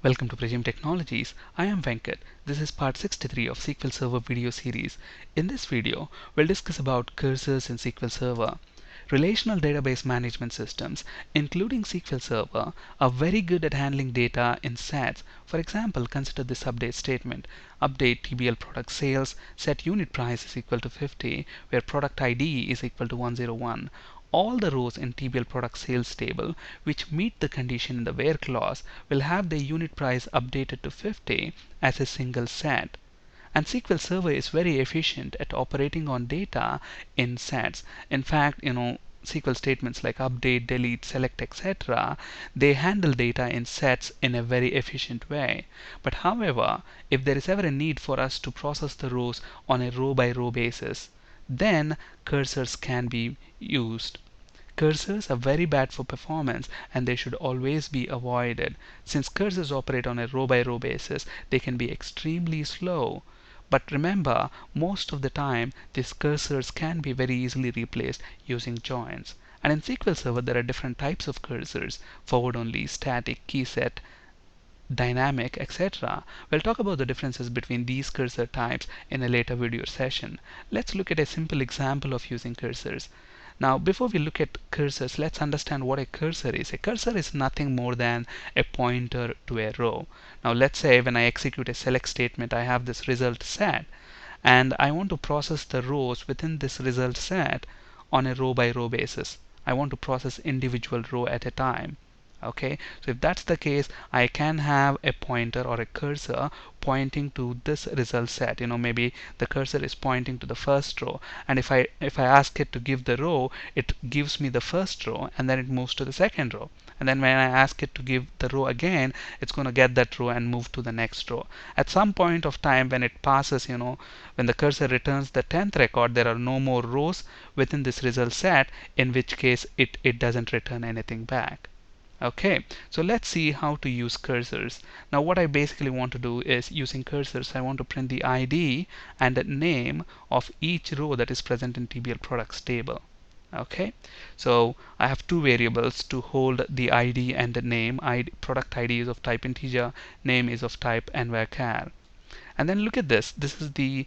Welcome to Precision Technologies. I am Venkat. This is part 63 of SQL Server video series. In this video, we'll discuss about cursors in SQL Server. Relational database management systems, including SQL Server, are very good at handling data in sets. For example, consider this update statement. Update TBL product sales, set unit price is equal to 50, where product ID is equal to 101. All the rows in TBL product sales table which meet the condition in the where clause will have their unit price updated to 50 as a single set. And SQL Server is very efficient at operating on data in sets. In fact, SQL statements like update, delete, select, etc., they handle data in sets in a very efficient way. But however, if there is ever a need for us to process the rows on a row by row basis, then cursors can be used. Cursors are very bad for performance and they should always be avoided. Since cursors operate on a row by row basis, they can be extremely slow. But remember, most of the time these cursors can be very easily replaced using joins. And in SQL Server there are different types of cursors: forward only, static, key set, dynamic, etc. We'll talk about the differences between these cursor types in a later video session. Let's look at a simple example of using cursors. Now, before we look at cursors, let's understand what a cursor is. A cursor is nothing more than a pointer to a row. Now, let's say when I execute a select statement, I have this result set, and I want to process the rows within this result set on a row by row basis. I want to process individual row at a time. Okay, so if that's the case, I can have a pointer or a cursor pointing to this result set. Maybe the cursor is pointing to the first row, and if I ask it to give the row, it gives me the first row and then it moves to the second row. And then when I ask it to give the row again, it's going to get that row and move to the next row. At some point of time when it passes, when the cursor returns the 10th record, there are no more rows within this result set, in which case it doesn't return anything back. Okay, so let's see how to use cursors. Now what I basically want to do is, using cursors, I want to print the ID and the name of each row that is present in TBL products table. Okay, so I have two variables to hold the ID and the name. Product ID is of type integer, name is of type nvarchar. And then look at this. This is the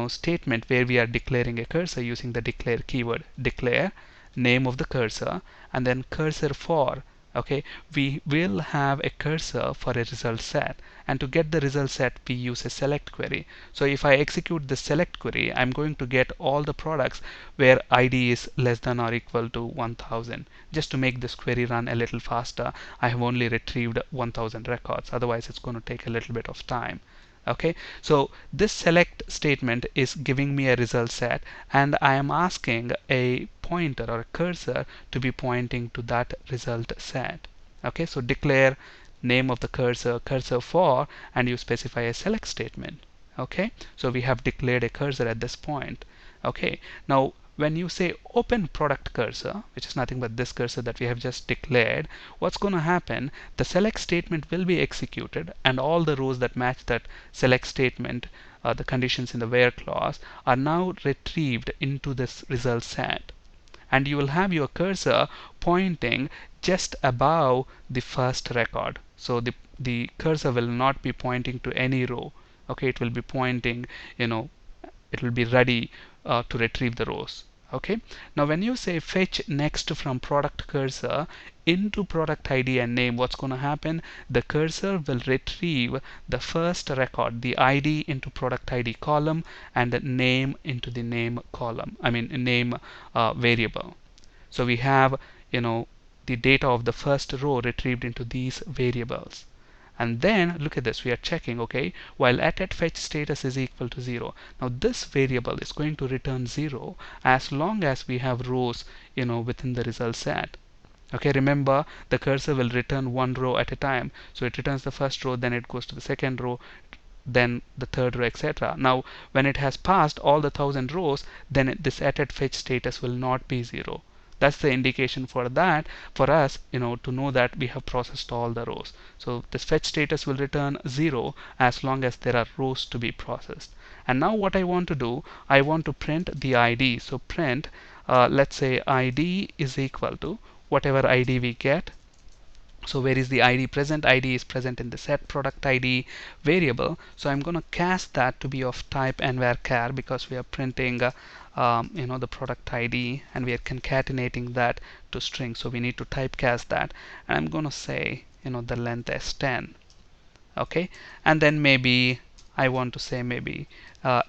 statement where we are declaring a cursor using the declare keyword. Declare name of the cursor and then cursor for. Okay, we will have a cursor for a result set, and to get the result set we use a select query. So if I execute the select query, I'm going to get all the products where ID is less than or equal to 1000. Just to make this query run a little faster, I have only retrieved 1000 records, otherwise it's going to take a little bit of time. Okay, so this select statement is giving me a result set, and I am asking a pointer or a cursor to be pointing to that result set. Okay, so declare name of the cursor, cursor for, and you specify a select statement. Okay, so we have declared a cursor at this point. Okay, now when you say open product cursor, which is nothing but this cursor that we have just declared, what's going to happen? The select statement will be executed, and all the rows that match that select statement, the conditions in the where clause, are now retrieved into this result set. And you will have your cursor pointing just above the first record. So the cursor will not be pointing to any row. Okay, it will be pointing, it will be ready to retrieve the rows. Okay, now when you say fetch next from product cursor into product ID and name, what's going to happen? The cursor will retrieve the first record, the ID, into product ID column and the name into the name column, name variable. So we have the data of the first row retrieved into these variables. And then look at this, we are checking, okay, while at fetch status is equal to 0. Now this variable is going to return 0 as long as we have rows within the result set. Okay, remember the cursor will return one row at a time. So it returns the first row, then it goes to the second row, then the third row, etc. Now when it has passed all the 1000 rows, then this at fetch status will not be 0. That's the indication for that, for us, to know that we have processed all the rows. So this fetch status will return 0 as long as there are rows to be processed. And now what I want to do, I want to print the ID. So print, let's say ID is equal to whatever ID we get So where is the ID present? ID is present in the set product ID variable. So I'm going to cast that to be of type nvarchar because we are printing the product ID, and we are concatenating that to string. So we need to typecast that, and I'm going to say the length as 10. Okay, and then maybe I want to say maybe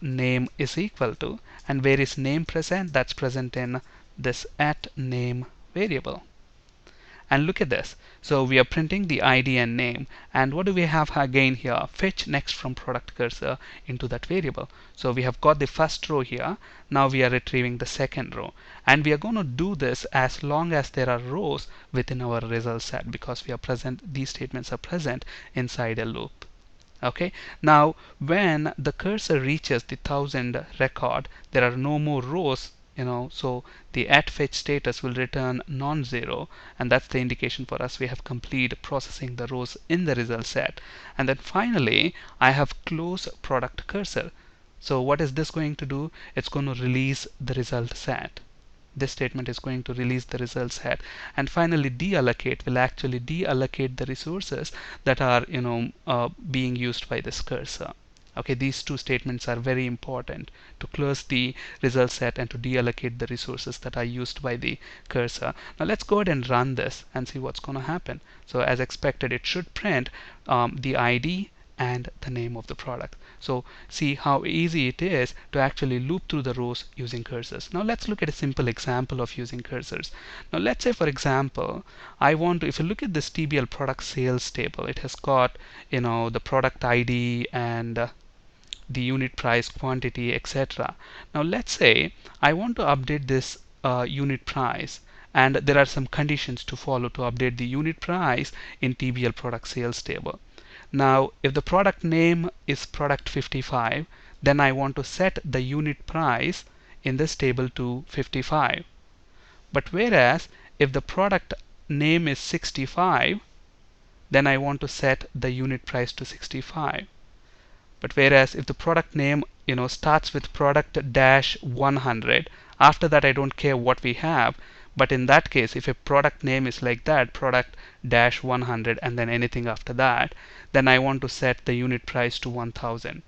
name is equal to, and where is name present? That's present in this at name variable. And look at this. So we are printing the ID and name, and what do we have again here? Fetch next from product cursor into that variable. So we have got the first row here. Now we are retrieving the second row, and we are going to do this as long as there are rows within our result set, because these statements are present inside a loop. Okay, now when the cursor reaches the 1000 record, there are no more rows, so the at fetch status will return non-zero, and that's the indication for us we have completed processing the rows in the result set. And then finally I have close product cursor. So what is this going to do? It's going to release the result set. This statement is going to release the result set. And finally deallocate will actually deallocate the resources that are being used by this cursor. Okay, these two statements are very important to close the result set and to deallocate the resources that are used by the cursor. Now let's go ahead and run this and see what's going to happen. So as expected, it should print the ID and the name of the product. So see how easy it is to actually loop through the rows using cursors. Now let's look at a simple example of using cursors. Now let's say, for example, I want to, if you look at this TBL product sales table, it has got the product ID and the unit price, quantity, etc. Now let's say I want to update this unit price, and there are some conditions to follow to update the unit price in TBL product sales table. Now if the product name is product 55, then I want to set the unit price in this table to 55. But whereas if the product name is 65, then I want to set the unit price to 65. But whereas if the product name starts with product dash 100, after that I don't care what we have. But in that case, if a product name is like that, product dash 100 and then anything after that, then I want to set the unit price to 1000.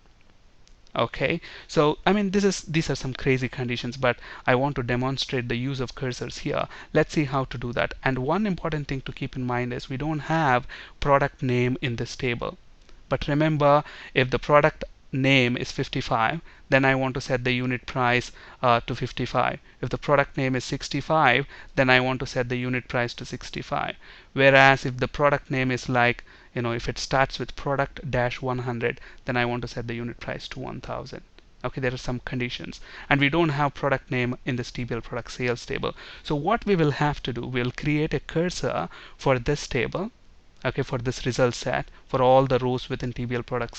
Okay, so I mean these are some crazy conditions, but I want to demonstrate the use of cursors here. Let's see how to do that. And one important thing to keep in mind is we don't have product name in this table. But remember, if the product name is 55, then I want to set the unit price to 55. If the product name is 65, then I want to set the unit price to 65. Whereas if the product name is like, if it starts with product dash 100, then I want to set the unit price to 1000. Okay, there are some conditions, and we don't have product name in this TBL product sales table. So what we will have to do, we'll create a cursor for this table. Okay, for this result set, for all the rows within TBL product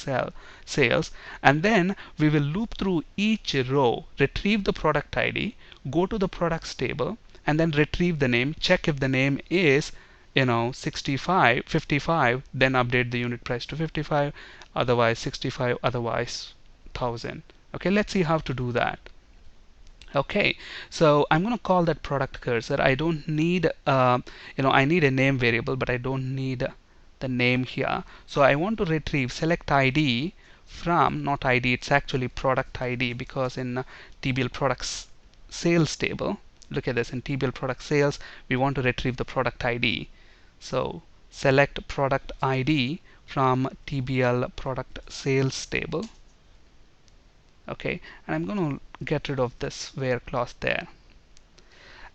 sales, and then we will loop through each row, retrieve the product ID, go to the products table, and then retrieve the name, check if the name is 65, 55, then update the unit price to 55, otherwise 65, otherwise 1000. Okay, let's see how to do that. Okay, so I'm going to call that product cursor. I don't need I need a name variable, but I don't need the name here. So I want to retrieve select ID from, not ID, it's actually product ID, because in TBL products sales table, look at this, in TBL product sales we want to retrieve the product ID. So select product ID from TBL product sales table. Okay, and I'm going to get rid of this where clause there,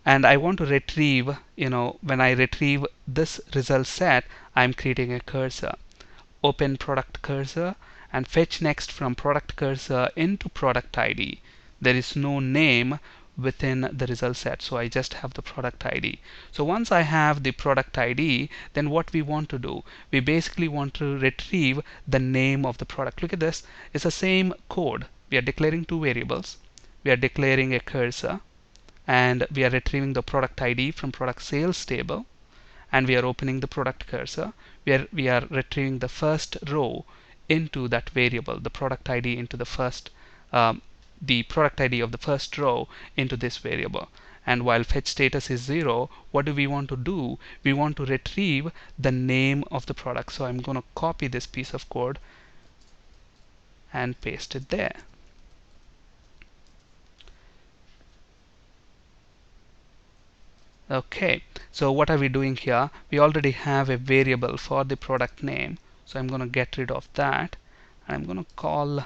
and I want to retrieve, when I retrieve this result set, I'm creating a cursor. Open product cursor and fetch next from product cursor into product ID. There is no name within the result set, so I just have the product ID. So once I have the product ID, then what we want to do, we basically want to retrieve the name of the product. Look at this, it's the same code. We are declaring two variables. We are declaring a cursor, and we are retrieving the product ID from product sales table, and we are opening the product cursor. We are retrieving the first row into that variable, the product ID into the first the product ID of the first row into this variable. and while fetch status is 0, what do we want to do? We want to retrieve the name of the product. So I'm going to copy this piece of code and paste it there. Okay, so what are we doing here? We already have a variable for the product name, so I'm going to get rid of that, and I'm going to call,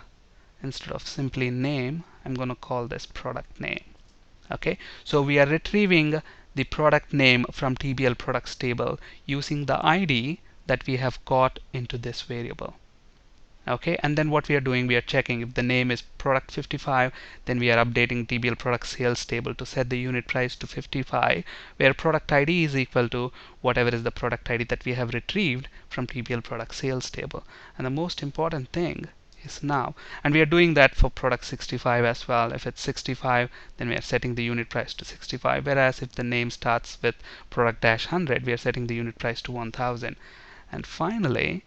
instead of simply name, I'm going to call this product name. Okay, so we are retrieving the product name from TBL products table using the ID that we have got into this variable. Okay, and then what we are doing, we are checking if the name is product 55, then we are updating TBL product sales table to set the unit price to 55, where product ID is equal to whatever is the product ID that we have retrieved from TBL product sales table. And the most important thing is now, and we are doing that for product 65 as well. If it's 65, then we are setting the unit price to 65, whereas if the name starts with product dash 100, we are setting the unit price to 1000. And finally,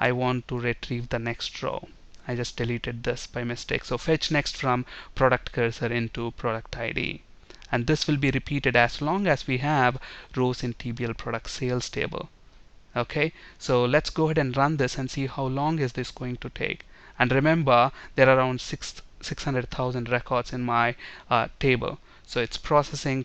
I want to retrieve the next row. I just deleted this by mistake. So fetch next from product cursor into product ID. And this will be repeated as long as we have rows in TBL product sales table. Okay, so let's go ahead and run this and see how long is this going to take. And remember, there are around 600,000 records in my table. So it's processing.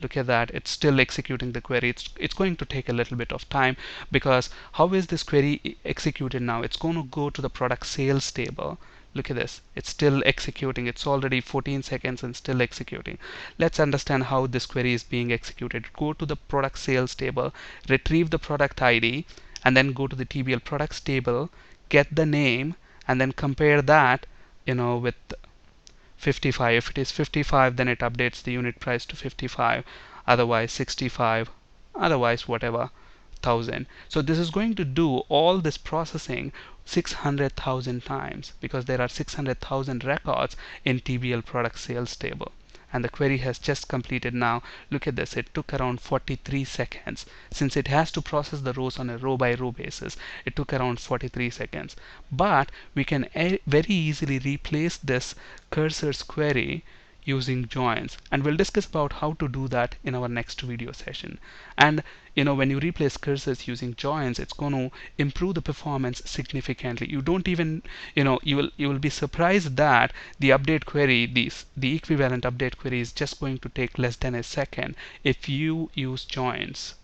Look at that, it's still executing the query. It's going to take a little bit of time, because how is this query executed now? It's going to go to the product sales table. Look at this, it's still executing. It's already 14 seconds and still executing. Let's understand how this query is being executed. Go to the product sales table, retrieve the product ID, and then go to the TBL products table, get the name, and then compare that with 55. If it is 55, then it updates the unit price to 55, otherwise 65, otherwise whatever, 1000. So this is going to do all this processing 600,000 times, because there are 600,000 records in TBL product sales table. And the query has just completed now. Look at this, it took around 43 seconds. Since it has to process the rows on a row by row basis, it took around 43 seconds. But we can very easily replace this cursor's query using joins, and we'll discuss about how to do that in our next video session. And when you replace cursors using joins, it's going to improve the performance significantly. You don't even you will be surprised that the update query, the equivalent update query, is just going to take less than a second if you use joins.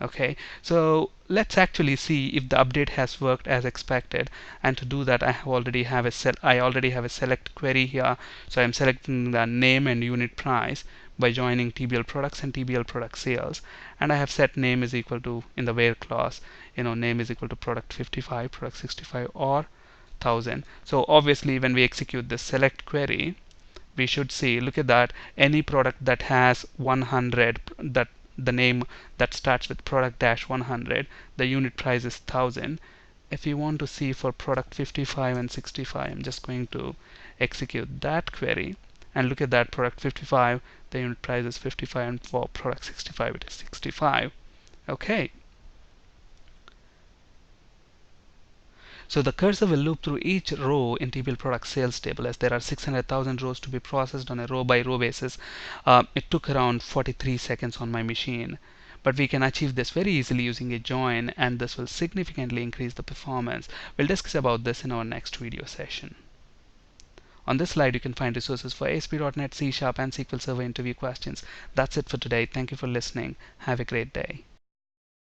Okay, so let's actually see if the update has worked as expected. And to do that, I already have a select query here. So I'm selecting the name and unit price by joining TBL products and TBL product sales, and I have set name is equal to, in the where clause, name is equal to product 55, product 65, or 1000. So obviously when we execute this select query, we should see, look at that, any product that has 100, that the name that starts with product dash 100, the unit price is 1000. If you want to see for product 55 and 65, I'm just going to execute that query, and look at that, product 55, the unit price is 55, and for product 65 it is 65. Okay, so the cursor will loop through each row in TBL product sales table, as there are 600,000 rows to be processed on a row by row basis. It took around 43 seconds on my machine, but we can achieve this very easily using a join, and this will significantly increase the performance. We'll discuss about this in our next video session. On this slide, you can find resources for ASP.NET, C#, and SQL Server interview questions. That's it for today. Thank you for listening. Have a great day.